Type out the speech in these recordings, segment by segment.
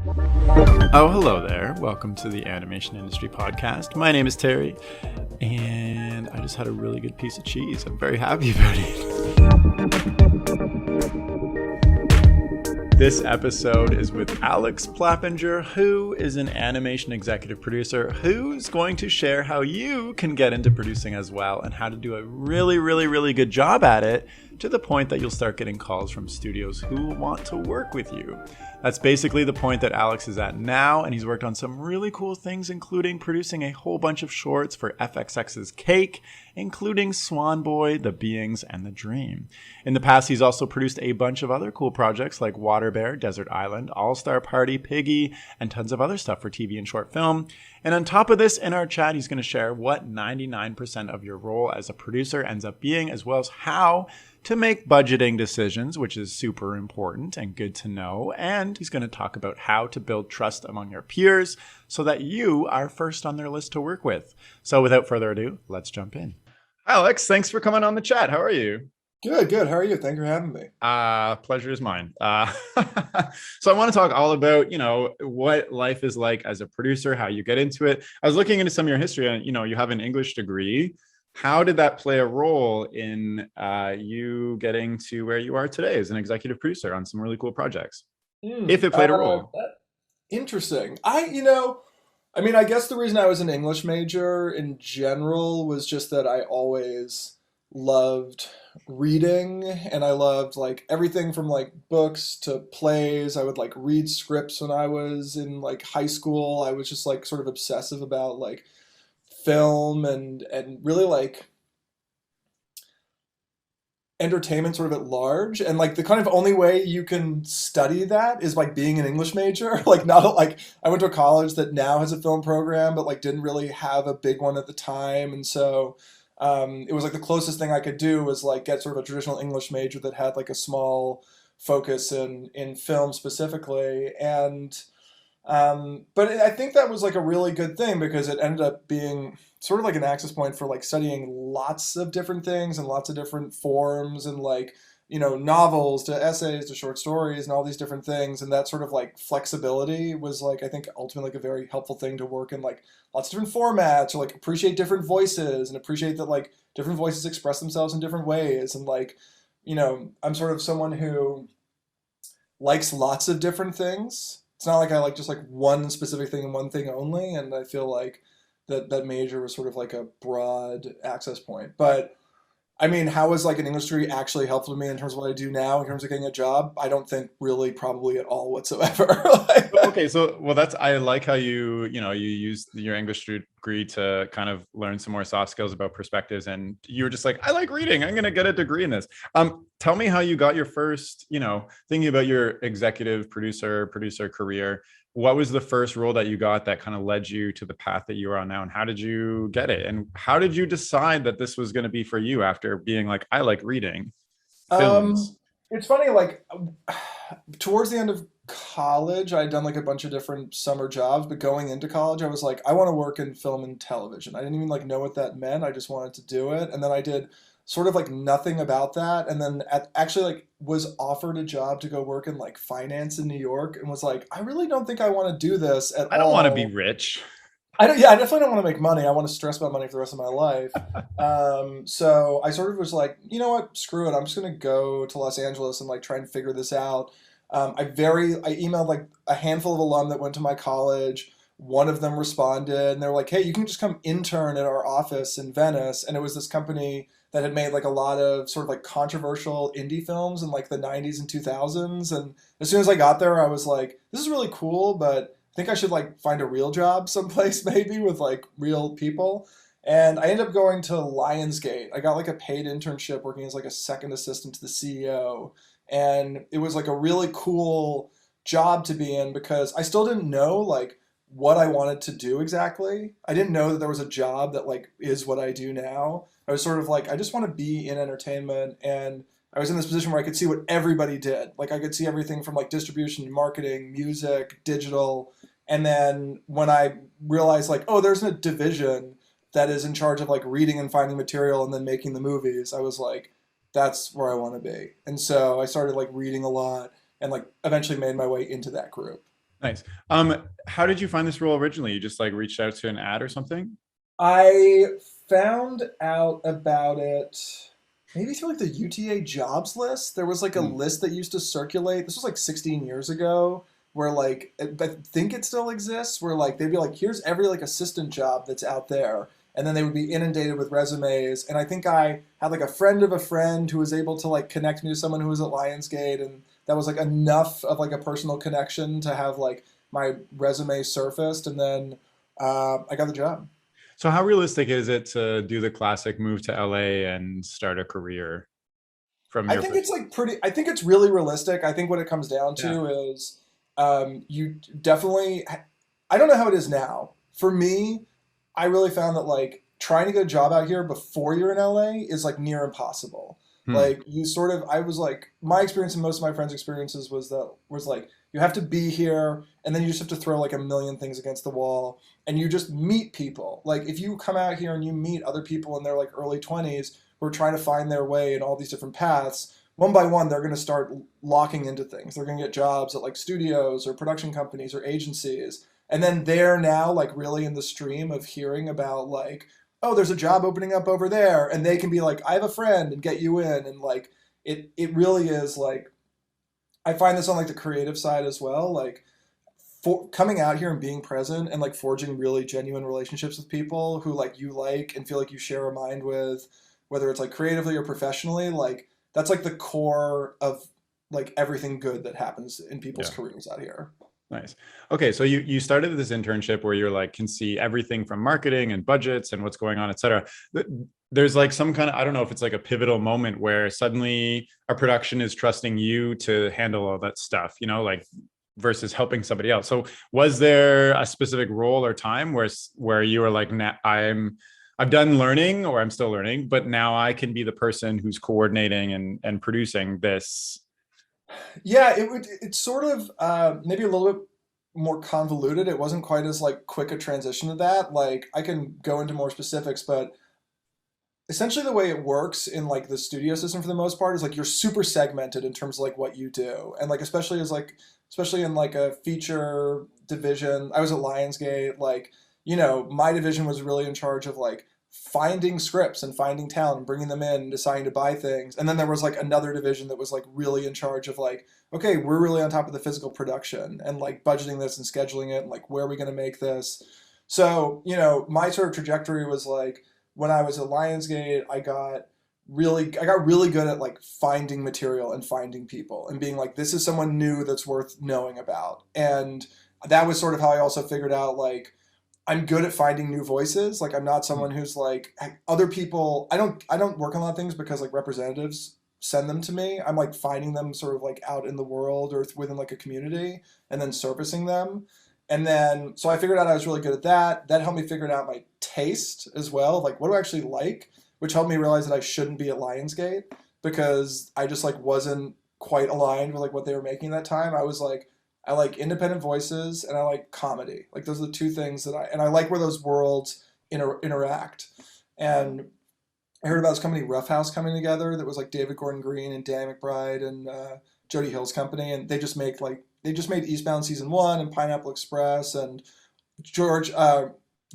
Oh, hello there. Welcome to the Animation Industry Podcast. My name is Terry, and I just had a really good piece of cheese. I'm very happy about it. This episode is with Alex Plapinger, who is an animation executive producer who's going to share how you can get into producing as well and how to do a really good job at it to the point that you'll start getting calls from studios who want to work with you. That's basically the point that Alex is at now, and he's worked on some really cool things, including producing a whole bunch of shorts for FXX's Cake, including Swan Boy, The Beings, and The Dream. In the past, he's also produced a bunch of other cool projects like Water Bear, Desert Island, All-Star Party, Piggy, and tons of other stuff for TV and short film. And on top of this, in our chat, he's going to share what 99% of your role as a producer ends up being, as well as how to make budgeting decisions, which is super important and good to know. And he's going to talk about how to build trust among your peers so that you are first on their list to work with. So without further ado, let's jump in. Alex, thanks for coming on the chat. How are you? Good. How are you? Thank you for having me. Pleasure is mine. So I want to talk all about, what life is like as a producer, how you get into it. I was looking into some of your history and, you have an English degree. How did that play a role in you getting to where you are today as an executive producer on some really cool projects? If it played a role. Interesting. I guess the reason I was an English major in general was just that I always loved reading, and I loved like everything from like books to plays. I would like read scripts when I was in like high school. I was just like sort of obsessive about like film and really like entertainment sort of at large, and like the kind of only way you can study that is like being an English major. Like not like I went to a college that now has a film program but like didn't really have a big one at the time, and so it was like the closest thing I could do was like get sort of a traditional English major that had like a small focus in film specifically. And but I think that was like a really good thing because it ended up being sort of like an access point for like studying lots of different things and lots of different forms and like, novels to essays to short stories and all these different things. And that sort of like flexibility was like, I think ultimately like a very helpful thing to work in like lots of different formats or like appreciate different voices and appreciate that like different voices express themselves in different ways. And like, I'm sort of someone who likes lots of different things. It's not like I like just like one specific thing and one thing only. And I feel like that major was sort of like a broad access point. But I mean, how is like an English degree actually helpful to me in terms of what I do now, in terms of getting a job? I don't think really probably at all whatsoever. Okay, I like how you used your English degree to kind of learn some more soft skills about perspectives, and you were just like, I like reading, I'm gonna get a degree in this. Tell me how you got your first, thinking about your executive producer career. What was the first role that you got that kind of led you to the path that you are on now, and how did you get it? And how did you decide that this was going to be for you after being like, I like reading films? It's funny, like towards the end of college, I'd done like a bunch of different summer jobs, but going into college, I was like, I want to work in film and television. I didn't even like know what that meant. I just wanted to do it. And then I did sort of like nothing about that. And then actually like was offered a job to go work in like finance in New York and was like, I really don't think I want to do this at all. I don't want to be rich. I definitely don't want to make money. I want to stress about money for the rest of my life. So I sort of was like, you know what, screw it. I'm just going to go to Los Angeles and like try and figure this out. I emailed like a handful of alum that went to my college. One of them responded and they were like, hey, you can just come intern at our office in Venice. And it was this company that had made like a lot of sort of like controversial indie films in like the 90s and 2000s. And as soon as I got there, I was like, this is really cool, but I think I should like find a real job someplace maybe with like real people. And I ended up going to Lionsgate. I got like a paid internship working as like a second assistant to the CEO. And it was like a really cool job to be in because I still didn't know like what I wanted to do exactly. I didn't know that there was a job that like is what I do now. I was sort of like, I just want to be in entertainment, and I was in this position where I could see what everybody did. Like I could see everything from like distribution, marketing, music, digital. And then when I realized like, oh, there's a division that is in charge of like reading and finding material and then making the movies, I was like, that's where I want to be. And so I started like reading a lot and like eventually made my way into that group. Nice. How did you find this role originally? You just like reached out to an ad or something? I found out about it maybe through like the UTA jobs list. There was like a Hmm. list that used to circulate. This was like 16 years ago, where like I think it still exists. Where like they'd be like, here's every like assistant job that's out there, and then they would be inundated with resumes. And I think I had like a friend of a friend who was able to like connect me to someone who was at Lionsgate, and that was like enough of like a personal connection to have like my resume surfaced, and then I got the job. So how realistic is it to do the classic move to LA and start a career from I your think it's perspective? like pretty. I think it's really realistic. I think what it comes down Yeah. to is you definitely. I don't know how it is now. For me, I really found that like trying to get a job out here before you're in LA is like near impossible. Hmm. Like you sort of, I was like, my experience and most of my friends' experiences was like you have to be here, and then you just have to throw like a million things against the wall, and you just meet people. Like if you come out here and you meet other people in their like early 20s who are trying to find their way in all these different paths, one by one they're going to start locking into things. They're going to get jobs at like studios or production companies or agencies, and then they're now like really in the stream of hearing about like, oh, there's a job opening up over there, and they can be like, I have a friend, and get you in. And like it really is like, I find this on like the creative side as well, like for coming out here and being present and like forging really genuine relationships with people who like and feel like you share a mind with, whether it's like creatively or professionally. Like that's like the core of like everything good that happens in people's Yeah. careers out here. Nice. Okay, so you started this internship where you're like can see everything from marketing and budgets and what's going on, et cetera. There's like some kind of, I don't know if it's like a pivotal moment where suddenly a production is trusting you to handle all that stuff, like versus helping somebody else. So was there a specific role or time where you were like, nah, I've done learning or I'm still learning, but now I can be the person who's coordinating and producing this. Yeah, it's sort of maybe a little bit more convoluted. It wasn't quite as like quick a transition to that. Like I can go into more specifics, but essentially the way it works in like the studio system for the most part is like you're super segmented in terms of like what you do. And like especially in like a feature division. I was at Lionsgate, like, my division was really in charge of like finding scripts and finding talent and bringing them in and deciding to buy things. And then there was like another division that was like really in charge of like, okay, we're really on top of the physical production and like budgeting this and scheduling it and like where are we going to make this. So, my sort of trajectory was like when I was at Lionsgate, I got really good at like finding material and finding people and being like, this is someone new that's worth knowing about. And that was sort of how I also figured out like I'm good at finding new voices. Like I'm not someone who's like other people. I don't work on a lot of things because like representatives send them to me. I'm like finding them sort of like out in the world or within like a community and then surfacing them. And then so I figured out I was really good at that. That helped me figure out my taste as well. Like what do I actually like, which helped me realize that I shouldn't be at Lionsgate because I just like wasn't quite aligned with like what they were making at that time. I was like I like independent voices and I like comedy. Like those are the two things that I like where those worlds interact. And I heard about this company Rough House coming together that was like David Gordon Green and Danny McBride and Jody Hill's company, and they just made Eastbound season one and Pineapple Express and George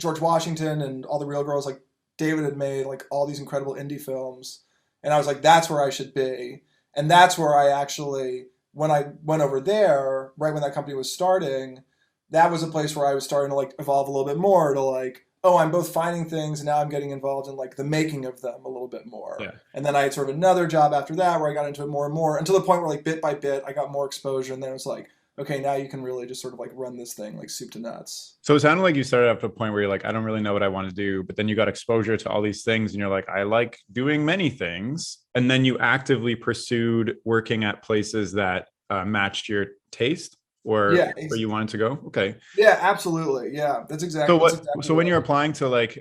George Washington and all the real girls. Like David had made like all these incredible indie films, and I was like, that's where I should be, and that's where I actually when I went over there right when that company was starting, that was a place where I was starting to like evolve a little bit more to like, oh, I'm both finding things and now I'm getting involved in like the making of them a little bit more. Yeah. And then I had sort of another job after that where I got into it more and more until the point where like bit by bit I got more exposure, and then it was like, okay, now you can really just sort of like run this thing like soup to nuts. So it sounded like you started up to a point where you're like, I don't really know what I want to do, but then you got exposure to all these things and you're like, I like doing many things. And then you actively pursued working at places that matched your taste or Yeah, where you wanted to go. Okay. yeah, absolutely. Yeah, So that's what, exactly so when right. you're applying to like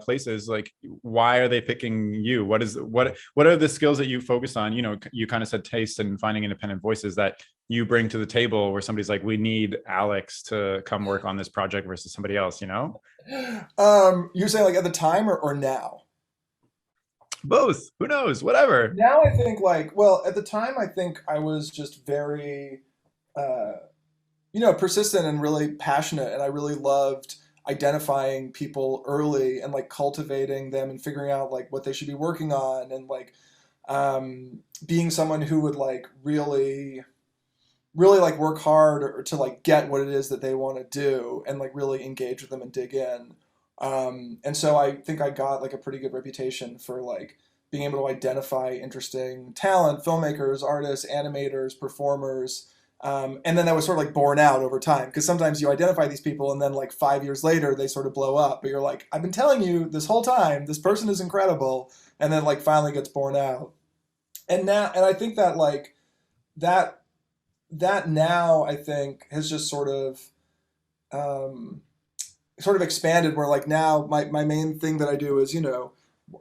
places, like why are they picking you? What are the skills that you focus on? You kind of said taste and finding independent voices that you bring to the table where somebody's like, we need Alex to come work on this project versus somebody else. You're saying like at the time or now? Both. Who knows? Whatever. Now I think like, well, at the time I think I was just very uh persistent and really passionate. And I really loved identifying people early and like cultivating them and figuring out like what they should be working on and like being someone who would like really like work hard or to like get what it is that they want to do and like really engage with them and dig in. And so I think I got like a pretty good reputation for like being able to identify interesting talent, filmmakers, artists, animators, performers. And then that was sort of like borne out over time because sometimes you identify these people and then like 5 years later they sort of blow up. But you're like, I've been telling you this whole time, this person is incredible. And then like finally gets borne out. And I think that like that that now I think has just um, sort of expanded where like now my main thing that I do is,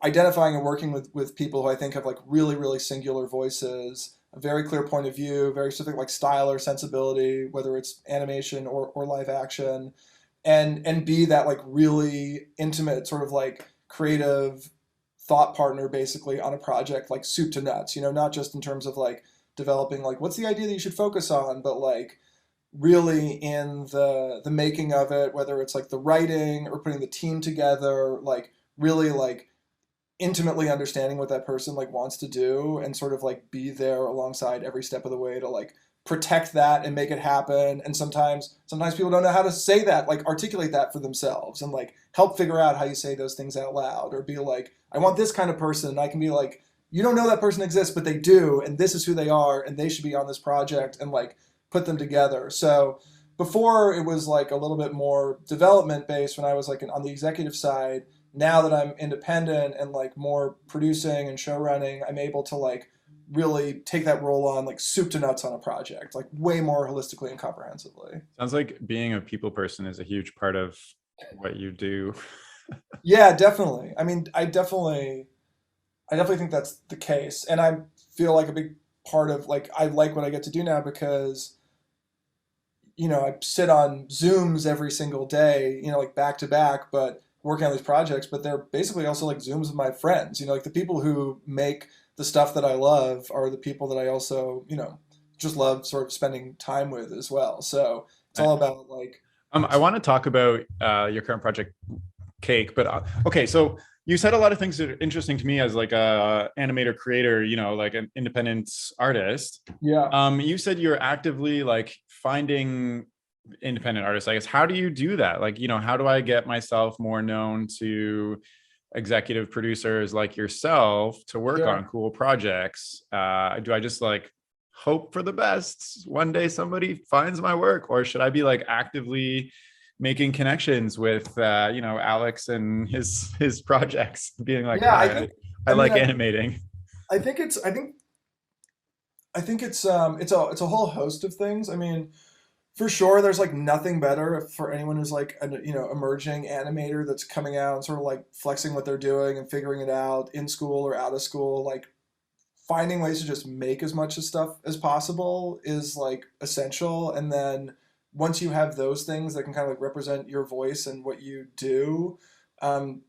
identifying and working with people who I think have like really, really singular voices, a very clear point of view, very specific like style or sensibility, whether it's animation or live action, and be that like really intimate sort of like creative thought partner basically on a project like soup to nuts, not just in terms of like developing like what's the idea that you should focus on, but like really in the making of it, whether it's like the writing or putting the team together, like really like intimately understanding what that person like wants to do and sort of like be there alongside every step of the way to like protect that and make it happen. And sometimes people don't know how to say that, like articulate that for themselves and like help figure out how you say those things out loud or be like, I want this kind of person. And I can be like, you don't know that person exists, but they do, and this is who they are, and they should be on this project, and like put them together. So before it was like a little bit more development based when I was like on the executive side. Now that I'm independent and like more producing and show running, I'm able to like really take that role on like soup to nuts on a project, like way more holistically and comprehensively. Sounds like being a people person is a huge part of what you do. Yeah, definitely. I mean, I definitely think that's the case. And I feel like a big part of like I like what I get to do now because I sit on Zooms every single day, like back to back, but working on these projects, but they're basically also like Zooms with my friends, like the people who make the stuff that I love are the people that I also, just love sort of spending time with as well. So it's all about like, I want to talk about your current project, Cake, but okay, so you said a lot of things that are interesting to me as like a animator creator, like an independent artist. yeah. You said you're actively like finding independent artists. I guess, how do you do that? Like, how do I get myself more known to executive producers like yourself to work Sure. on cool projects? Do I just like hope for the best one day somebody finds my work, or should I be like actively making connections with Alex and his projects, being like, Yeah, I I mean, like animating? I think it's a whole host of things. I mean, for sure, there's like nothing better for anyone who's like an emerging animator that's coming out and sort of like flexing what they're doing and figuring it out in school or out of school. Like finding ways to just make as much of stuff as possible is like essential. And then once you have those things that can kind of like represent your voice and what you do,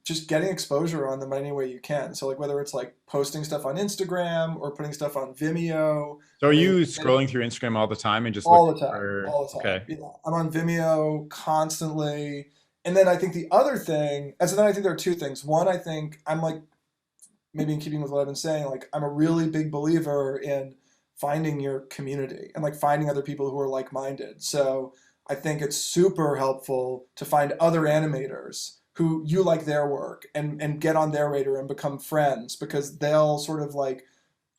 just getting exposure on them any way you can. So like whether it's like posting stuff on Instagram or putting stuff on Vimeo. So are I mean, you scrolling through Instagram all the time and just all looking the time, for? all the time. Okay. I'm on Vimeo constantly. And then I think the other thing, and so then I think there are two things. One, I think I'm like, maybe in keeping with what I've been saying, like I'm a really big believer in finding your community and like finding other people who are like-minded. So I think it's super helpful to find other animators who you like their work and get on their radar and become friends because they'll sort of like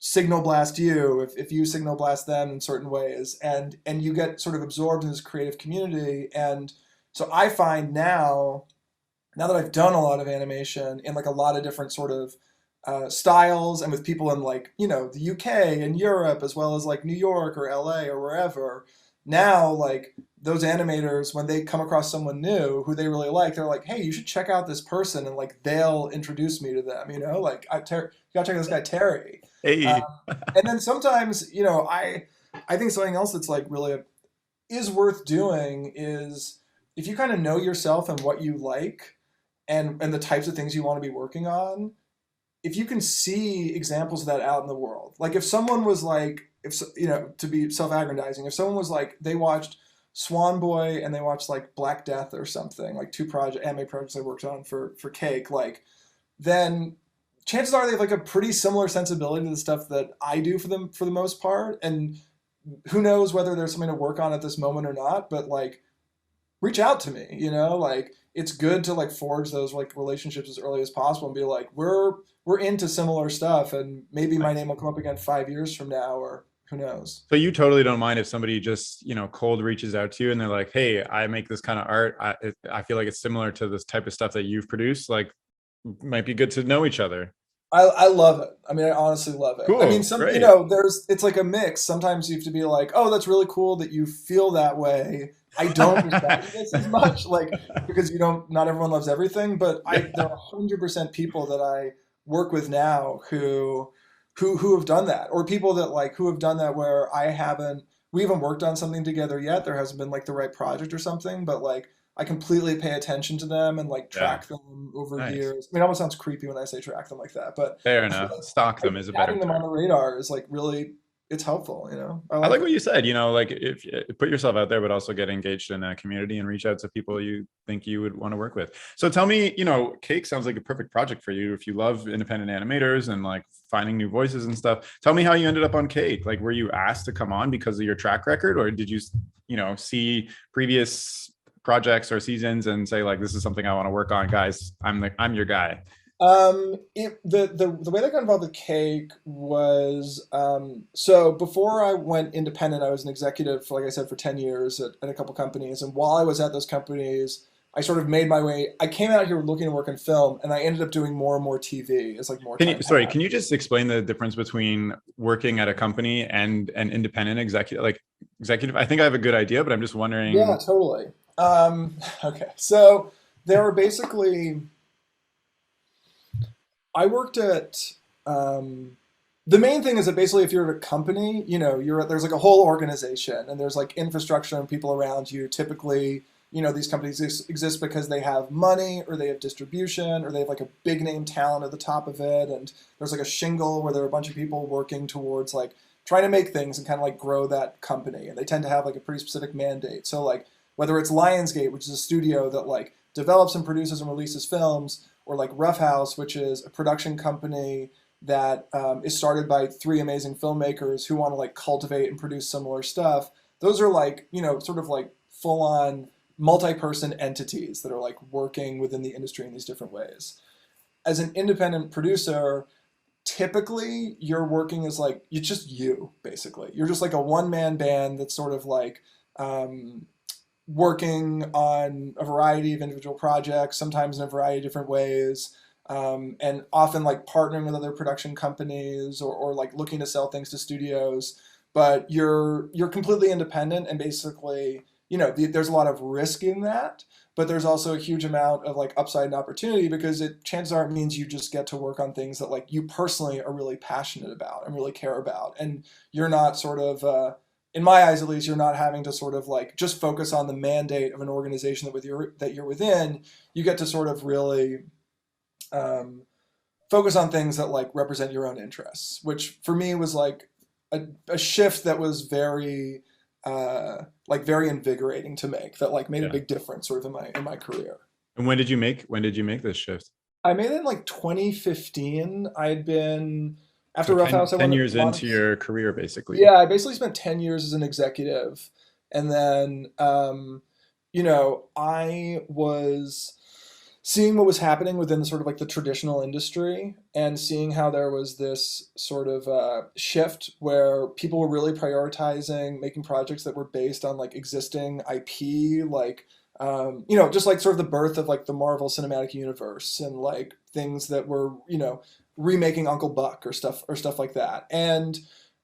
signal blast you if you signal blast them in certain ways and you get sort of absorbed in this creative community. And so I find now that I've done a lot of animation in like a lot of different sort of styles and with people in like the UK and Europe as well as like New York or LA or wherever. Now like those animators, when they come across someone new who they really like, they're like, hey, you should check out this person, and like they'll introduce me to them. Like you gotta check out this guy Terry. Um, Hey. and then sometimes I think something else that's like really is worth doing is if you kind of know yourself and what you like and the types of things you want to be working on, if you can see examples of that out in the world, like if someone was like, if to be self-aggrandizing, if someone was like they watched Swan Boy and they watch like Black Death or something, like two anime projects I worked on for Cake, like then chances are they have like a pretty similar sensibility to the stuff that I do for them for the most part. And who knows whether there's something to work on at this moment or not, but like reach out to me, like it's good to like forge those like relationships as early as possible and be like, we're into similar stuff and maybe my name will come up again 5 years from now or who knows. So you totally don't mind if somebody just, cold reaches out to you and they're like, hey, I make this kind of art. I feel like it's similar to this type of stuff that you've produced. Like, might be good to know each other. I love it. I mean, I honestly love it. Cool. I mean, Great. it's like a mix. Sometimes you have to be like, oh, that's really cool that you feel that way. I don't respect this as much, like, because not everyone loves everything, but there are 100% people that I work with now who have done that, or people that like, who have done that where we haven't worked on something together yet. There hasn't been like the right project or something, but like, I completely pay attention to them and like track them over years. I mean, it almost sounds creepy when I say track them like that, but fair enough. Stalk them is a better term. Having them on the radar is like really, it's helpful. I like what you said. Like if you put yourself out there, but also get engaged in a community and reach out to people you think you would want to work with. So tell me, Cake sounds like a perfect project for you if you love independent animators and like finding new voices and stuff. Tell me how you ended up on Cake. Like, were you asked to come on because of your track record, or did you, see previous projects or seasons and say like, this is something I want to work on, guys, I'm your guy? The way that I got involved with Cake was so before I went independent, I was an executive for, like I said, for 10 years at a couple companies, and while I was at those companies I sort of made my way. I came out here looking to work in film, and I ended up doing more and more TV. It's like more. Can you just explain the difference between working at a company and an independent executive? Like executive, I think I have a good idea, but I'm just wondering. Yeah, totally. Okay, so there were basically, I worked at, the main thing is that basically if you're at a company, there's like a whole organization and there's like infrastructure and people around you. Typically, these companies exist because they have money or they have distribution or they have like a big name talent at the top of it. And there's like a shingle where there are a bunch of people working towards like trying to make things and kind of like grow that company. And they tend to have like a pretty specific mandate. So like, whether it's Lionsgate, which is a studio that like develops and produces and releases films, or like Rough House, which is a production company that is started by three amazing filmmakers who want to like cultivate and produce similar stuff. Those are like, sort of like full-on multi-person entities that are like working within the industry in these different ways. As an independent producer, typically you're working as like, it's just you, basically. You're just like a one-man band that's sort of like, working on a variety of individual projects, sometimes in a variety of different ways, and often like partnering with other production companies or like looking to sell things to studios. But you're completely independent, and basically, there's a lot of risk in that, but there's also a huge amount of like upside and opportunity, because chances are it means you just get to work on things that like you personally are really passionate about and really care about, and you're not sort of in my eyes, at least, you're not having to sort of like just focus on the mandate of an organization that you're within. You get to sort of really focus on things that like represent your own interests, which for me was like a shift that was very very invigorating to make. That like made a big difference sort of in my career. And when did you make this shift? I made it in like 2015. I'd been. After Rough House, 10 years into your career, basically. Yeah, I basically spent 10 years as an executive. And then, I was seeing what was happening within the sort of like the traditional industry, and seeing how there was this sort of shift where people were really prioritizing making projects that were based on like existing IP, like, just like sort of the birth of like the Marvel Cinematic Universe and like things that were, remaking Uncle Buck or stuff like that. And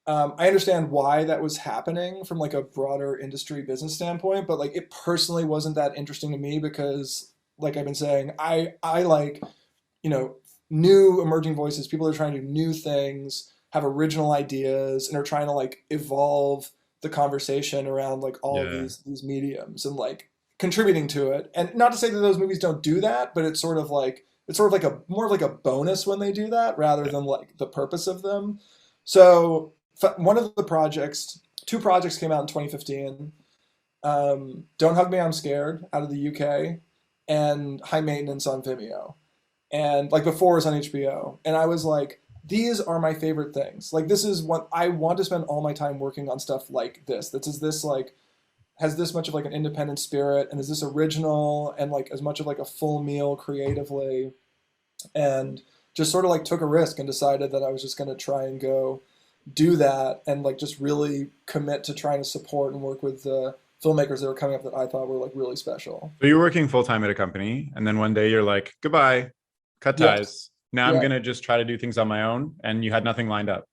I understand why that was happening from like a broader industry business standpoint, but like it personally wasn't that interesting to me, because like I've been saying, I like, new emerging voices, people that are trying to do new things, have original ideas, and are trying to like evolve the conversation around like all of these mediums and like contributing to it. And not to say that those movies don't do that, but it's sort of like more of like a bonus when they do that rather than like the purpose of them. So one of the projects, two projects came out in 2015. Don't Hug Me, I'm Scared out of the UK, and High Maintenance on Vimeo. And like before it was on HBO. And I was like, these are my favorite things. Like this is what I want to spend all my time working on stuff like this. This is this like has this much of like an independent spirit and is this original and like as much of like a full meal creatively and just sort of like took a risk and decided that I was just going to try and go do that and like just really commit to trying to support and work with the filmmakers that were coming up that I thought were like really special. So you're working full time at a company, and then one day you're like, goodbye, cut Yes. ties. Now I'm Yeah. gonna just try to do things on my own, and you had nothing lined up.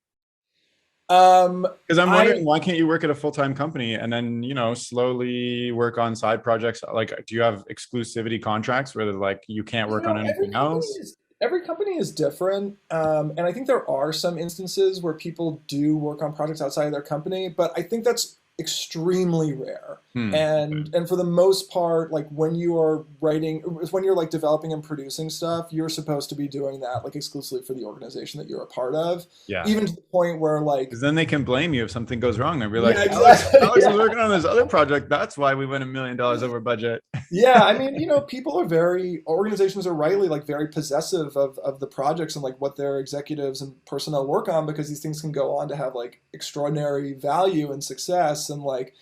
Um, Because I'm I wondering, why can't you work at a full time company and then slowly work on side projects? Like, do you have exclusivity contracts where like you can't You work know, on anything else? every company is different, and I think there are some instances where people do work on projects outside of their company, but I think that's extremely rare. Hmm. And for the most part, like when you are writing, when you're like developing and producing stuff, you're supposed to be doing that like exclusively for the organization that you're a part of, Yeah. even to the point where like, Because then they can blame you if something goes wrong. They'll be like, yeah, Alex, exactly, Alex was yeah. working on this other project. That's why we went $1 million over budget. Yeah, I mean, people are very, organizations are rightly like very possessive of the projects and like what their executives and personnel work on because these things can go on to have like extraordinary value and success. And like,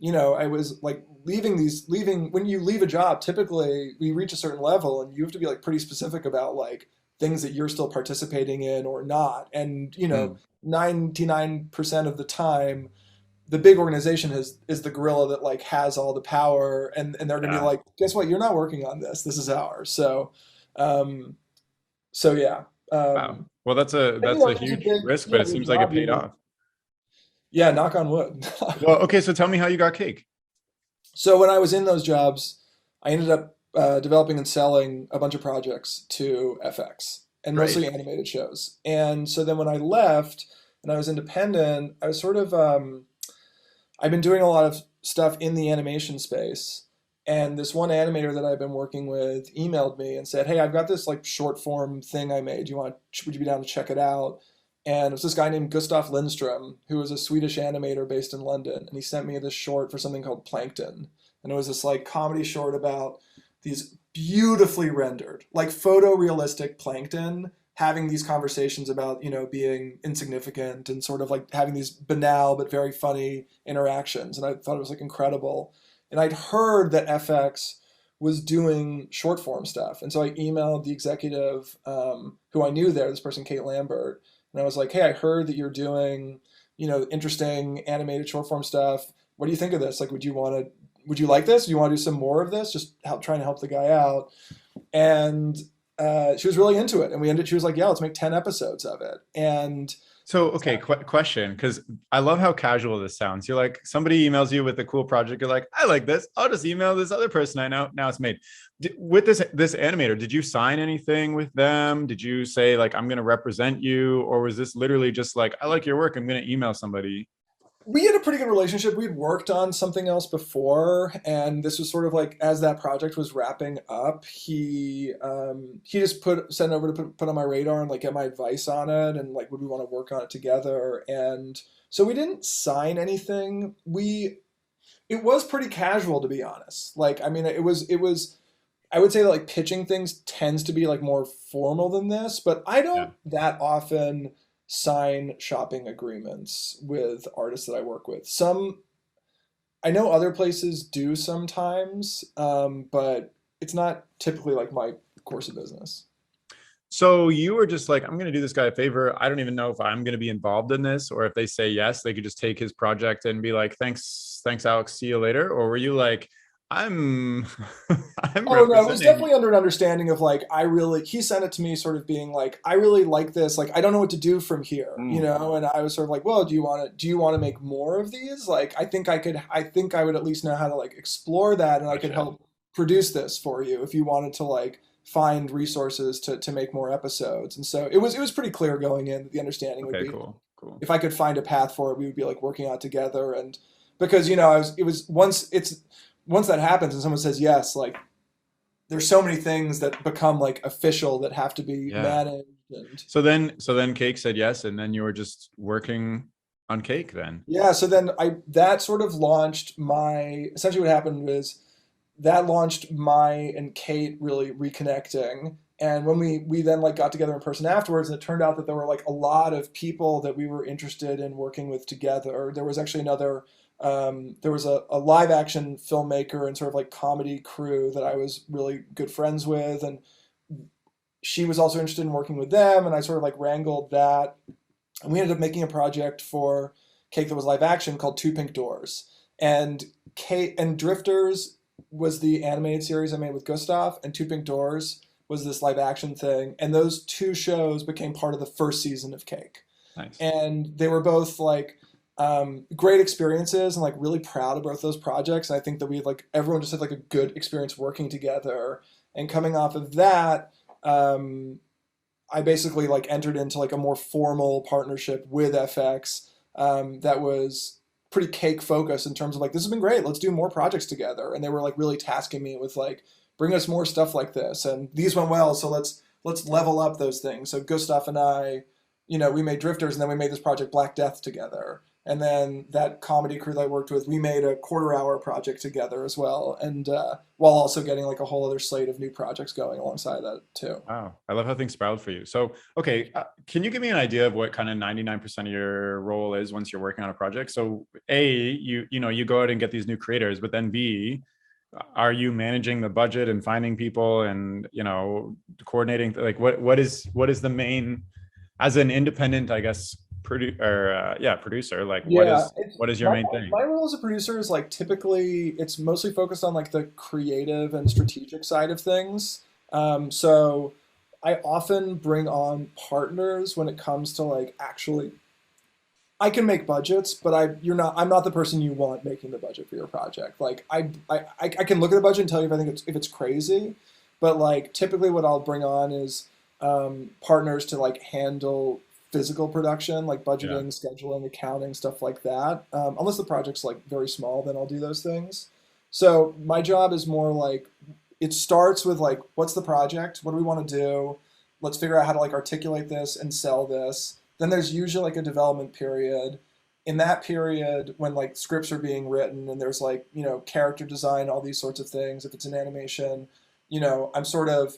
I was like leaving, when you leave a job, typically we reach a certain level and you have to be like pretty specific about like things that you're still participating in or not. And, Hmm. 99% of the time, the big organization is the gorilla that like has all the power and they're gonna be Yeah. like, guess what, you're not working on this is ours. Um so yeah. Wow. um Well, and that's a if it's a huge big, risk, but it big seems like it job, paid off. yeah, knock on wood. Well, okay, so tell me how you got cake. So when I was in those jobs, I ended up developing and selling a bunch of projects to FX and Great. mostly animated shows. And so then when I left and I was independent, I was sort of I've been doing a lot of stuff in the animation space. And this one animator that I've been working with emailed me and said, "Hey, I've got this like short form thing I made. Would you be down to check it out?" And it was this guy named Gustav Lindström, who was a Swedish animator based in London. And he sent me this short for something called Plankton. And it was this like comedy short about these beautifully rendered, like photorealistic plankton having these conversations about, being insignificant and sort of like having these banal but very funny interactions. And I thought it was like incredible. And I'd heard that FX was doing short form stuff. And so I emailed the executive who I knew there, this person, Kate Lambert. And I was like, hey, I heard that you're doing, interesting animated short form stuff. What do you think of this? Like, would you like this? Do you want to do some more of this? Just trying to help the guy out. And she was really into it. And she was like, yeah, let's make 10 episodes of it. And So, okay, question, because I love how casual this sounds. You're like, somebody emails you with a cool project. You're like, I like this. I'll just email this other person I know. Now it's made. With this animator, did you sign anything with them? Did you say like, I'm going to represent you? Or was this literally just like, I like your work, I'm going to email somebody? we had a pretty good relationship. We'd worked on something else before, and this was sort of like as that project was wrapping up, he just sent over to put on my radar and like get my advice on it, and like would we want to work on it together? And so we didn't sign anything. It was pretty casual, to be honest. Like, I mean, it was. I would say that like pitching things tends to be like more formal than this, but I Yeah. don't that often sign shopping agreements with artists that I work with. I know other places do sometimes, but it's not typically like my course of business. So you were just like, I'm going to do this guy a favor. I don't even know if I'm going to be involved in this, or if they say yes, they could just take his project and be like, thanks, Alex. See you later. Or were you like, I'm, I'm Oh no, it was representing. definitely under an understanding of like he sent it to me sort of being like, I really like this, like I don't know what to do from here, Mm, and I was sort of like, well, do you want to make more of these? Like I think I would at least know how to like explore that and I could gotcha. help produce this for you if you wanted to like find resources to make more episodes. And so it was pretty clear going in that the understanding would Okay, be cool, cool. if I could find a path for it, we would be like working out together. And because it was once that happens and someone says yes, like there's so many things that become like official that have to be Yeah. managed. And So then Cake said yes, and then you were just working on Cake then? Yeah, so then that sort of launched my essentially what happened was that launched my and Kate really reconnecting. And when we then like got together in person afterwards, and it turned out that there were like a lot of people that we were interested in working with together. There was actually another there was a live action filmmaker and sort of like comedy crew that I was really good friends with, and she was also interested in working with them, and I sort of like wrangled that, and we ended up making a project for Cake that was live action called Two Pink Doors. And Kate and Drifters was the animated series I made with Gustav, and Two Pink Doors was this live action thing. And those two shows became part of the first season of Cake. Nice. And they were both like great experiences, and like really proud of both those projects. And I think that we had like everyone just had like a good experience working together. And coming off of that, I basically like entered into like a more formal partnership with FX that was pretty Cake focused in terms of like, this has been great, let's do more projects together. And they were like really tasking me with like, bring us more stuff like this, and these went well, so let's level up those things. So Gustav and I, we made Drifters, and then we made this project Black Death together. And then that comedy crew that I worked with, we made a quarter-hour project together as well, and while also getting like a whole other slate of new projects going alongside that too. Wow, I love how things sprout for you. So, okay, can you give me an idea of what kind of 99% of your role is once you're working on a project? So, A, you go out and get these new creators, but then B, are you managing the budget and finding people and coordinating? Like, what is the main, as an independent, I guess, producer, like what is your main thing? My role as a producer is like typically it's mostly focused on like the creative and strategic side of things. So I often bring on partners when it comes to like actually I can make budgets, but I'm not the person you want making the budget for your project. Like I can look at the budget and tell you if I think if it's crazy, but like typically what I'll bring on is partners to like handle physical production, like budgeting, scheduling, accounting, stuff like that. Unless the project's like very small, then I'll do those things. So my job is more like, it starts with like, what's the project? What do we want to do? Let's figure out how to like articulate this and sell this. Then there's usually like a development period. In that period, when like scripts are being written and there's like, character design, all these sorts of things, if it's an animation, I'm sort of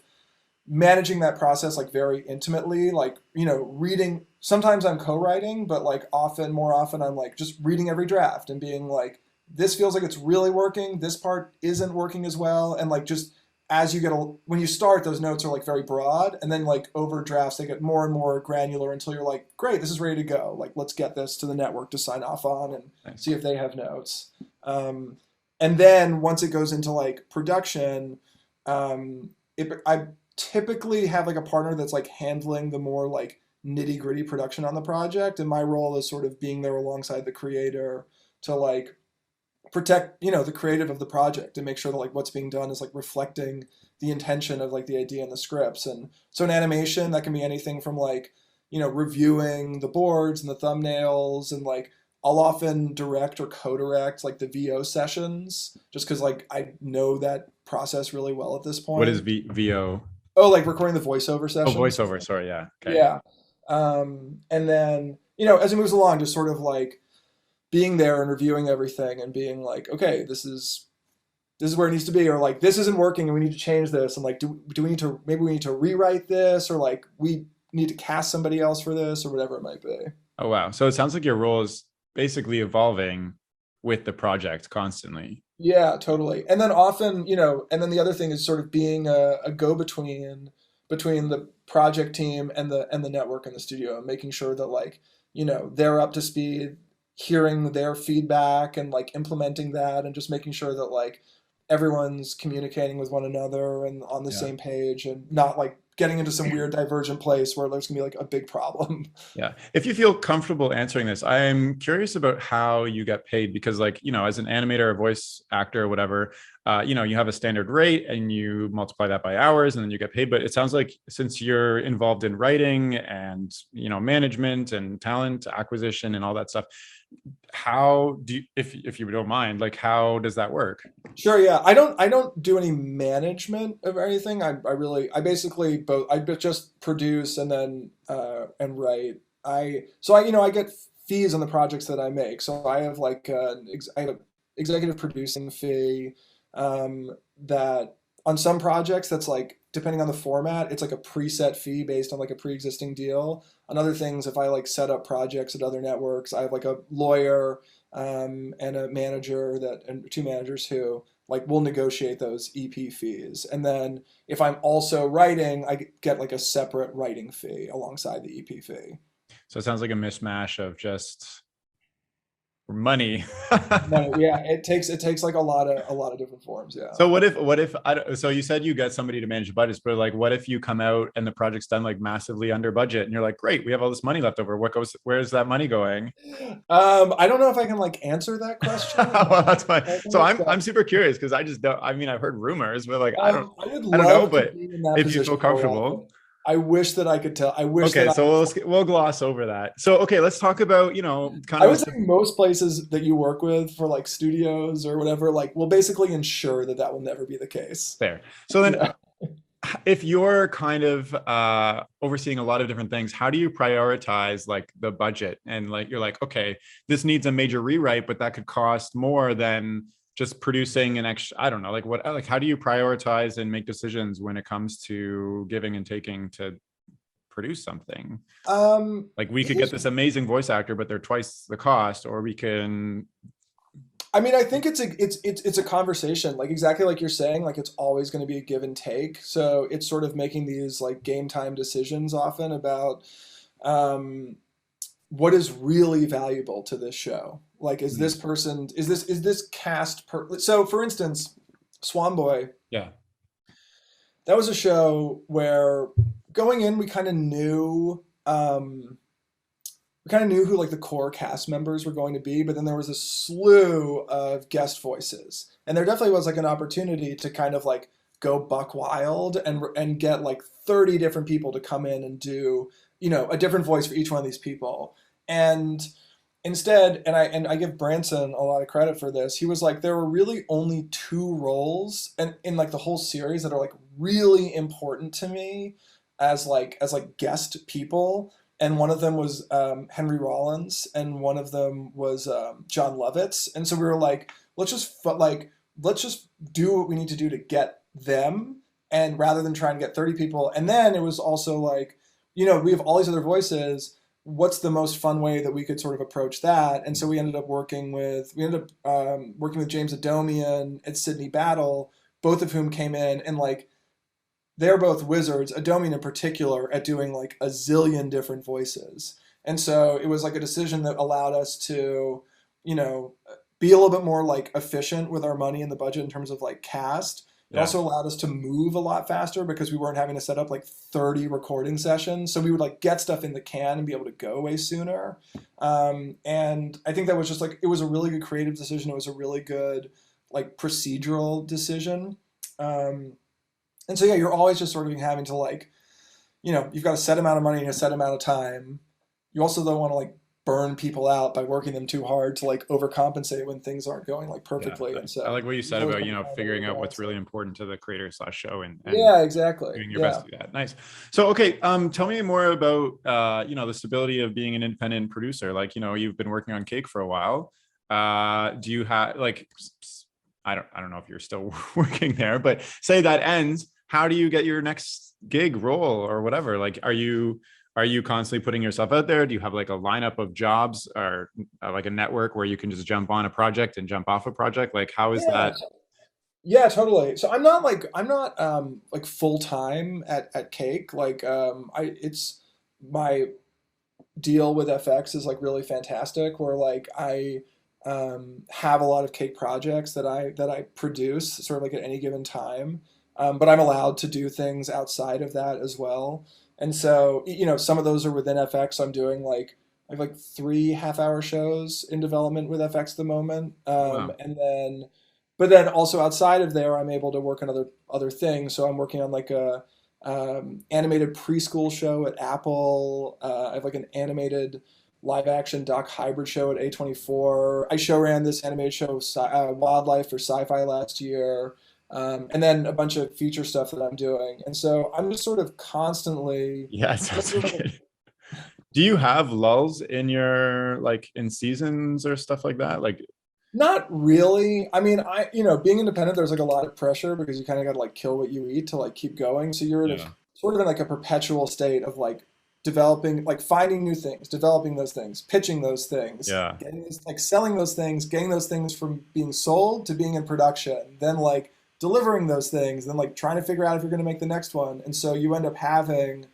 managing that process like very intimately, like reading. Sometimes I'm co-writing, but like more often I'm like just reading every draft and being like, this feels like it's really working, this part isn't working as well. And like just as you when you start, those notes are like very broad, and then like over drafts they get more and more granular until you're like, great, this is ready to go, like let's get this to the network to sign off on and see if they have notes. And then once it goes into like production, I typically have like a partner that's like handling the more like nitty gritty production on the project, and my role is sort of being there alongside the creator to like protect the creative of the project and make sure that like what's being done is like reflecting the intention of like the idea and the scripts. And so in animation that can be anything from like reviewing the boards and the thumbnails, and like I'll often direct or co-direct like the VO sessions just because like I know that process really well at this point. What is VO? Oh, like recording the voiceover sessions. Oh, voiceover. Sorry. Yeah. Okay. Yeah. And then, as it moves along, just sort of like being there and reviewing everything and being like, okay, this is where it needs to be, or like, this isn't working and we need to change this. And like, do we need to, maybe we need to rewrite this, or like we need to cast somebody else for this, or whatever it might be. Oh, wow. So it sounds like your role is basically evolving with the project constantly. Yeah, totally. And then often, and then the other thing is sort of being a go-between between the project team and the network and the studio, and making sure that like, they're up to speed, hearing their feedback and like implementing that, and just making sure that like everyone's communicating with one another and on the same page, and not like getting into some weird divergent place where there's gonna be like a big problem. Yeah. If you feel comfortable answering this, I'm curious about how you get paid, because like, as an animator or voice actor or whatever, you have a standard rate and you multiply that by hours and then you get paid. But it sounds like since you're involved in writing and, management and talent acquisition and all that stuff, how do you, if you don't mind, like, how does that work? Sure. Yeah. I don't do any management of anything. I basically both, I just produce and then, and write. I get fees on the projects that I make. So I have I have an executive producing fee, that on some projects that's like depending on the format, it's like a preset fee based on like a pre-existing deal. On other things, if I like set up projects at other networks, I have like a lawyer, and a manager that and two managers who like will negotiate those EP fees. And then if I'm also writing, I get like a separate writing fee alongside the EP fee. So it sounds like a mishmash of just money. No, yeah, it takes like a lot of different forms. Yeah. So what if so you said you get somebody to manage budgets, but like what if you come out and the project's done like massively under budget and you're like, great, we have all this money left over. Where's that money going? I don't know if I can like answer that question. Well, that's fine. So But, I'm super curious because I just don't. I mean, I've heard rumors, but like I would I don't know. love to But be in that if you feel position more comfortable, often. I wish that I could tell. I wish okay. that So we'll gloss over that. So okay, let's talk about kind I of would say most places that you work with for like studios or whatever, like will basically ensure that that will never be the case. there. So then, Yeah. if you're kind of overseeing a lot of different things, how do you prioritize like the budget? And like you're like, okay, this needs a major rewrite, but that could cost more than just producing an extra. I don't know, like what, like how do you prioritize and make decisions when it comes to giving and taking to produce something? Like we could get Here's this amazing voice actor, but they're twice the cost, or we can. I mean, I think it's a conversation, like exactly like you're saying, like it's always going to be a give and take. So it's sort of making these like game time decisions often about um, what is really valuable to this show. Like, is this person, is this cast so for instance, Swan Boy, Yeah. that was a show where going in, we kind of knew who like the core cast members were going to be, but then there was a slew of guest voices, and there definitely was like an opportunity to kind of like go buck wild and get like 30 different people to come in and do a different voice for each one of these people. And instead, and I give Branson a lot of credit for this. He was like, there were really only two roles and in like the whole series that are like really important to me as like guest people, and one of them was Henry Rollins, and one of them was John Lovitz. And so we were like, let's just do what we need to do to get them, and rather than trying to get 30 people. And then it was also like, we have all these other voices. What's the most fun way that we could sort of approach that? And so we ended up working with James Adomian and Sydney Battle, both of whom came in, and like they're both wizards, Adomian in particular, at doing like a zillion different voices. And so it was like a decision that allowed us to, be a little bit more like efficient with our money and the budget in terms of like cast. It Yeah. also allowed us to move a lot faster because we weren't having to set up like 30 recording sessions. So we would like get stuff in the can and be able to go way sooner. And I think that was just like, it was a really good creative decision. It was a really good like procedural decision. And so, yeah, you're always just sort of having to like, you've got a set amount of money and a set amount of time. You also don't want to like burn people out by working them too hard to like overcompensate when things aren't going like perfectly. Yeah. And so I like what you said always about, want to find a figuring way to out what's balance really it. important to the creator slash show and Yeah, exactly. doing your Yeah. best to do that. Nice. So, okay. Tell me more about, the stability of being an independent producer. Like, you've been working on Cake for a while. Do you have like, I don't know if you're still working there, but say that ends, how do you get your next gig role or whatever? Like, are you constantly putting yourself out there? Do you have like a lineup of jobs or like a network where you can just jump on a project and jump off a project? Like, how is Yeah. that? Yeah, totally. So I'm not full time at Cake. Like it's my deal with FX is like really fantastic where like I have a lot of Cake projects that I produce sort of like at any given time. But I'm allowed to do things outside of that as well. And so, some of those are within FX. I'm doing like I have like 3 half-hour shows in development with FX at the moment. Wow. But then also outside of there, I'm able to work on other things. So I'm working on like a animated preschool show at Apple. I have like an animated live action doc hybrid show at A24. I show ran this animated show, Wildlife for Sci-Fi last year. And then a bunch of feature stuff that I'm doing. And so I'm just sort of constantly Yeah, it sounds like it. Do you have lulls in your like in seasons or stuff like that? Like, Not really. I mean, being independent, there's like a lot of pressure because you kind of got to like kill what you eat to like keep going. So you're in a yeah, sort of in like a perpetual state of like developing, like finding new things, developing those things, pitching those things, yeah, like selling those things, getting those things from being sold to being in production, then like delivering those things, then like trying to figure out if you're going to make the next one. And so you end up having,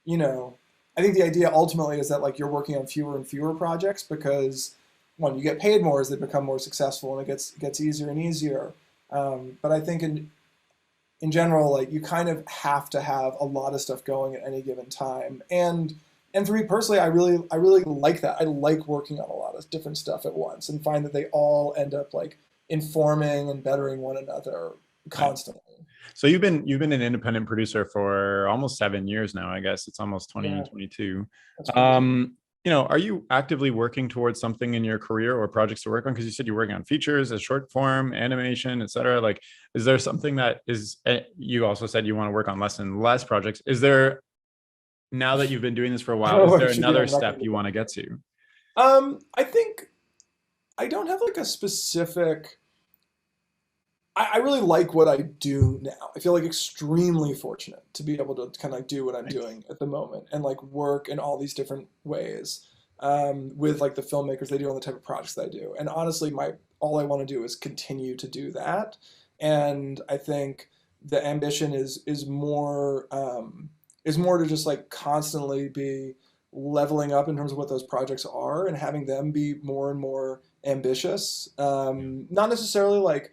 you know, I think the idea ultimately is that like you're working on fewer and fewer projects because one, you get paid more as they become more successful, and it gets easier and easier. But I think in general, like you kind of have to have a lot of stuff going at any given time. And for me personally, I really like that. I like working on a lot of different stuff at once and find that they all end up like informing and bettering one another right. constantly. So you've been an independent producer for almost 7 years now. I guess it's almost Yeah, 2022. that's crazy. Um, are you actively working towards something in your career or projects to work on? Because you said you're working on features, a short form, animation, etc. Like, is there something that is? You also said you want to work on less and less projects. Is there now that you've been doing this for a I while? don't know Is what there it should be. another I'm not step going to you do want to get to? that. I think I don't have like a specific. I really like what I do now. I feel like extremely fortunate to be able to kind of like do what I'm Nice. doing at the moment and like work in all these different ways with like the filmmakers they do on the type of projects that I do. And honestly, my all I want to do is continue to do that. And I think the ambition is more to just like constantly be leveling up in terms of what those projects are and having them be more and more ambitious. Not necessarily like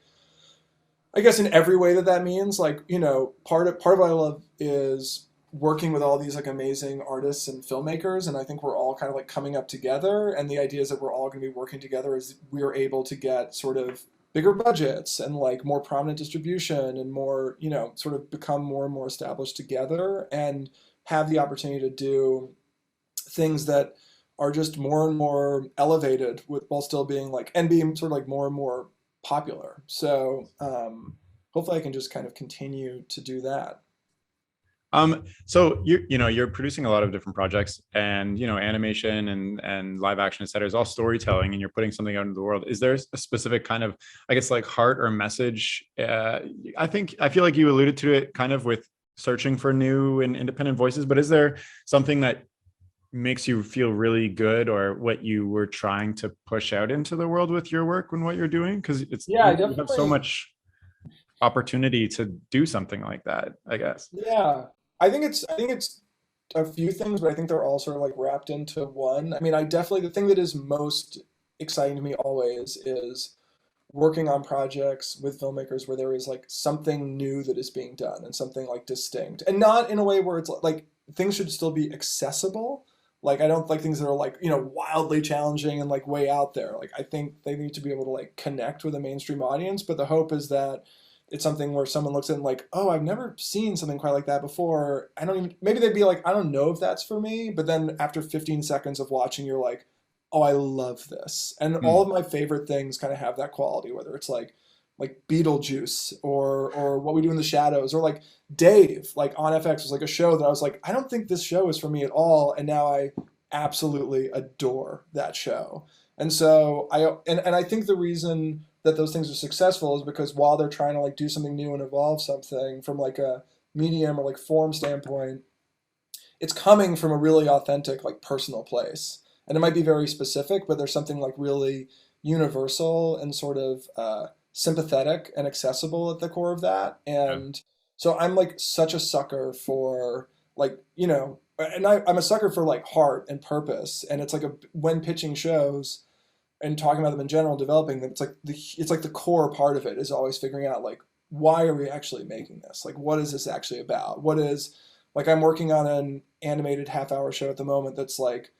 I guess in every way that that means, like, part of what I love is working with all these like amazing artists and filmmakers, and I think we're all kind of like coming up together. And the idea is that we're all going to be working together as we're able to get sort of bigger budgets and like more prominent distribution and more, sort of become more and more established together and have the opportunity to do things that are just more and more elevated with while still being like and being sort of like more and more popular. So hopefully I can just kind of continue to do that. So you're producing a lot of different projects and animation and live action, et cetera, is all storytelling and you're putting something out into the world. Is there a specific kind of, I guess, like heart or message? I feel like you alluded to it kind of with searching for new and independent voices, but is there something that makes you feel really good or what you were trying to push out into the world with your work and what you're doing? Because it's Yeah, I you have so definitely. much opportunity to do something like that, I guess. Yeah, I think it's a few things, but I think they're all sort of like wrapped into one. I mean, I definitely the thing that is most exciting to me always is working on projects with filmmakers where there is like something new that is being done and something like distinct and not in a way where it's like things should still be accessible. Like I don't like things that are like, wildly challenging and like way out there. Like I think they need to be able to like connect with a mainstream audience, but the hope is that it's something where someone looks at it and like, oh, I've never seen something quite like that before. I don't even, maybe they'd be like, I don't know if that's for me. But then after 15 seconds of watching, you're like, oh, I love this. And all of Hmm. my favorite things kind of have that quality, whether it's like Beetlejuice or What We Do in the Shadows or like Dave, like on FX was like a show that I was like, I don't think this show is for me at all. And now I absolutely adore that show. And so and I think the reason that those things are successful is because while they're trying to like do something new and evolve something from like a medium or like form standpoint, it's coming from a really authentic, like personal place. And it might be very specific, but there's something like really universal and sort of sympathetic and accessible at the core of that. Yeah. And so I'm like such a sucker for like, and I'm a sucker for like heart and purpose. And it's like when pitching shows and talking about them in general, developing them, it's like the core part of it is always figuring out like why are we actually making this? Like what is this actually about? What is like I'm working on an animated half-hour show at the moment that's like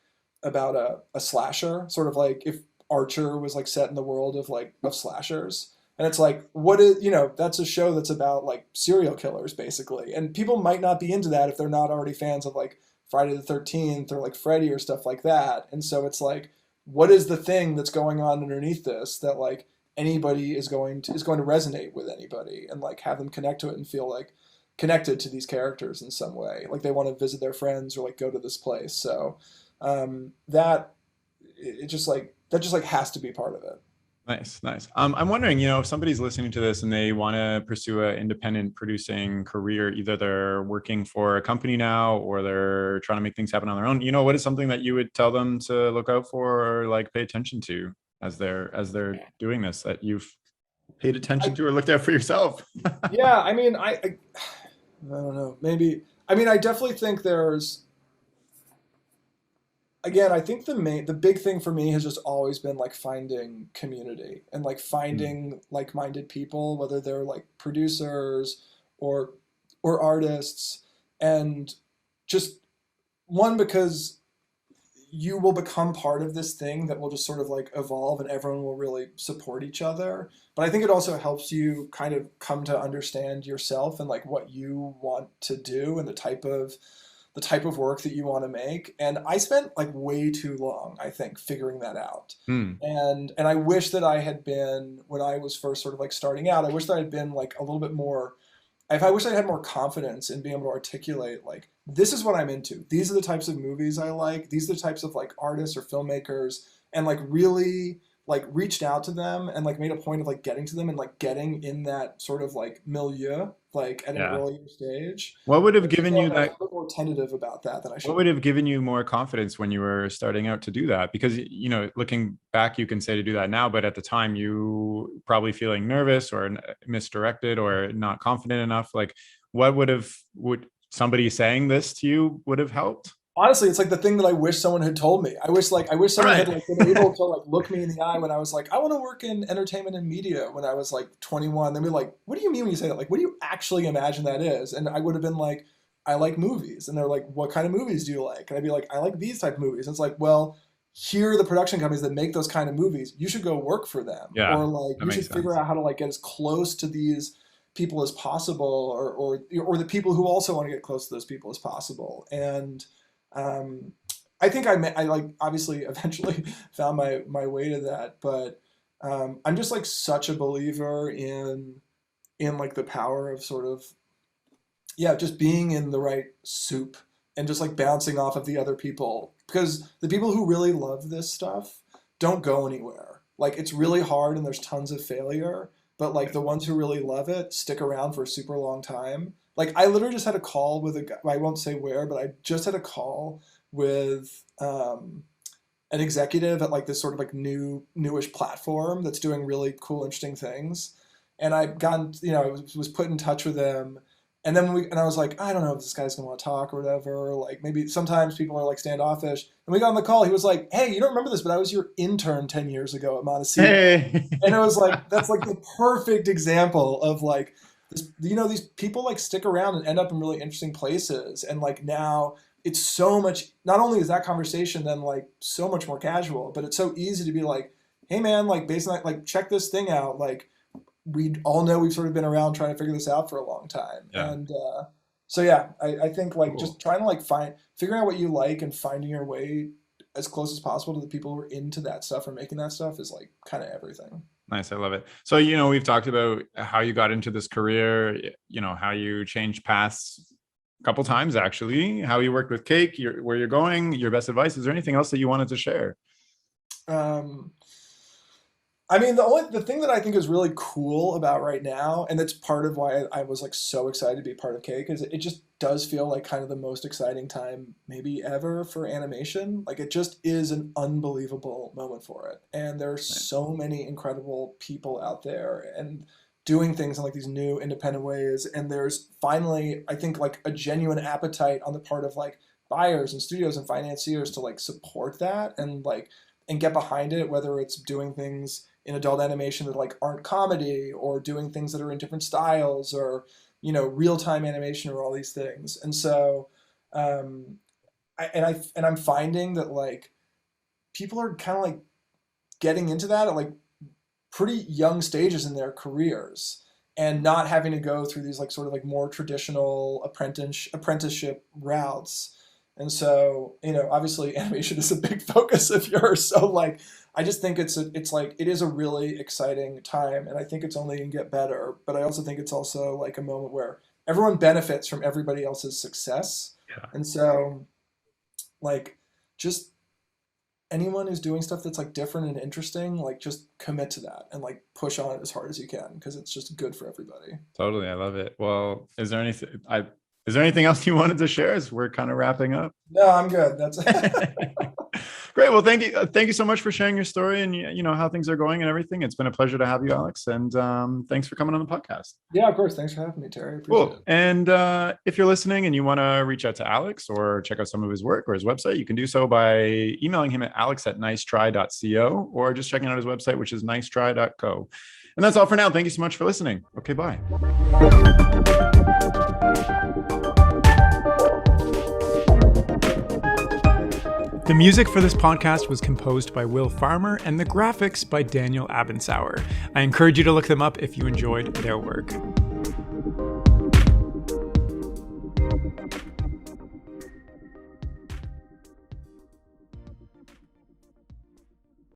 about a slasher, sort of like if Archer was like set in the world of slashers. And it's like, what is, that's a show that's about like serial killers basically. And people might not be into that if they're not already fans of like Friday the 13th or like Freddy or stuff like that. And so it's like, what is the thing that's going on underneath this that like anybody is going to resonate with anybody and like have them connect to it and feel like connected to these characters in some way, like they want to visit their friends or like go to this place. So That it just like that just like has to be part of it. Nice, nice. I'm wondering, if somebody's listening to this and they want to pursue an independent producing career, either they're working for a company now or they're trying to make things happen on their own. What is something that you would tell them to look out for or like pay attention to as they're doing this that you've paid attention I, to or looked out for yourself? yeah, I mean, I don't know. Maybe I mean I definitely think there's again, I think the big thing for me has just always been like finding community and like Mm, finding like-minded people, whether they're like producers or artists, and just one because you will become part of this thing that will just sort of like evolve and everyone will really support each other. But I think it also helps you kind of come to understand yourself and like what you want to do and the type of work that you want to make. And I spent like way too long, I think, figuring that out. mm, And I wish that I had been when I was first sort of like starting out, I wish that I had been like a little bit more if I wish I had more confidence in being able to articulate like this is what I'm into. These are the types of movies I like. These are the types of like artists or filmmakers, and like really like reached out to them and like made a point of like getting to them and like getting in that sort of like milieu like at an yeah. earlier stage. What would I have just given feel you like I was that a little more tentative about that than I What should would have have given you more confidence when you were starting out to do that? Because, looking back, you can say to do that now, but at the time, you probably feeling nervous or misdirected or not confident enough. Like, would somebody saying this to you would have helped? honestly, it's like the thing that I wish someone had told me. I wish All someone had right. like been able to like look me in the eye when I was like, I want to work in entertainment and media when I was like 21. They'd be like, what do you mean when you say that? Like, what do you actually imagine that is? And I would have been like, I like movies. And they're like, what kind of movies do you like? And I'd be like, I like these type of movies. And it's like, well, here are the production companies that make those kind of movies. You should go work for them. Yeah, Or like that you makes should figure sense. out how to like get as close to these people as possible or the people who also want to get close to those people as possible. And um, I think I like obviously eventually found my way to that, but I'm just like such a believer in like the power of sort of yeah, just being in the right soup and just like bouncing off of the other people because the people who really love this stuff don't go anywhere. Like it's really hard and there's tons of failure, but like the ones who really love it stick around for a super long time. Like I literally just had a call with a guy, I won't say where, but I just had a call with an executive at like this sort of like newish platform that's doing really cool, interesting things. And I got, I was put in touch with them. And I was like, I don't know if this guy's gonna want to talk or whatever. Like maybe sometimes people are like standoffish. And we got on the call. He was like, "Hey, you don't remember this, but I was your intern 10 years ago at Montecito." Hey. And it was like that's like the perfect example of like this, these people like stick around and end up in really interesting places. And like now it's so much. Not only is that conversation then like so much more casual, but it's so easy to be like, "Hey man, like based on like check this thing out." Like we all know we've sort of been around trying to figure this out for a long time. Yeah, And so yeah, I think like cool. just trying to like figuring out what you like and finding your way as close as possible to the people who are into that stuff or making that stuff is like kind of everything. Nice. I love it. So, we've talked about how you got into this career, how you changed paths a couple times, actually, how you worked with Cake, where you're going, your best advice. Is there anything else that you wanted to share? Um, I mean, the thing that I think is really cool about right now, and that's part of why I was like so excited to be part of Cake, is it just does feel like kind of the most exciting time maybe ever for animation. Like it just is an unbelievable moment for it, and there are Nice. so many incredible people out there and doing things in like these new independent ways. And there's finally, I think, like a genuine appetite on the part of like buyers and studios and financiers to like support that and get behind it, whether it's doing things in adult animation that like aren't comedy or doing things that are in different styles or real-time animation or all these things. And so um I'm finding that like people are kind of like getting into that at like pretty young stages in their careers and not having to go through these like sort of like more traditional apprenticeship routes. And so, obviously animation is a big focus of yours. So like I just think it's like it is a really exciting time and I think it's only gonna get better. But I also think it's also like a moment where everyone benefits from everybody else's success. Yeah. And so like just anyone who's doing stuff that's like different and interesting, like just commit to that and like push on it as hard as you can because it's just good for everybody. Totally. I love it. Well, is there anything else you wanted to share as we're kind of wrapping up? No, I'm good. That's Great. Well, thank you. Thank you so much for sharing your story and how things are going and everything. It's been a pleasure to have you, Alex. And thanks for coming on the podcast. Yeah, of course. Thanks for having me, Terry. Appreciate it. And if you're listening and you want to reach out to Alex or check out some of his work or his website, you can do so by emailing him at alex@nicetry.co or just checking out his website, which is nicetry.co. And that's all for now. Thank you so much for listening. Okay, bye. The music for this podcast was composed by Will Farmer and the graphics by Daniel Abensauer. I encourage you to look them up if you enjoyed their work.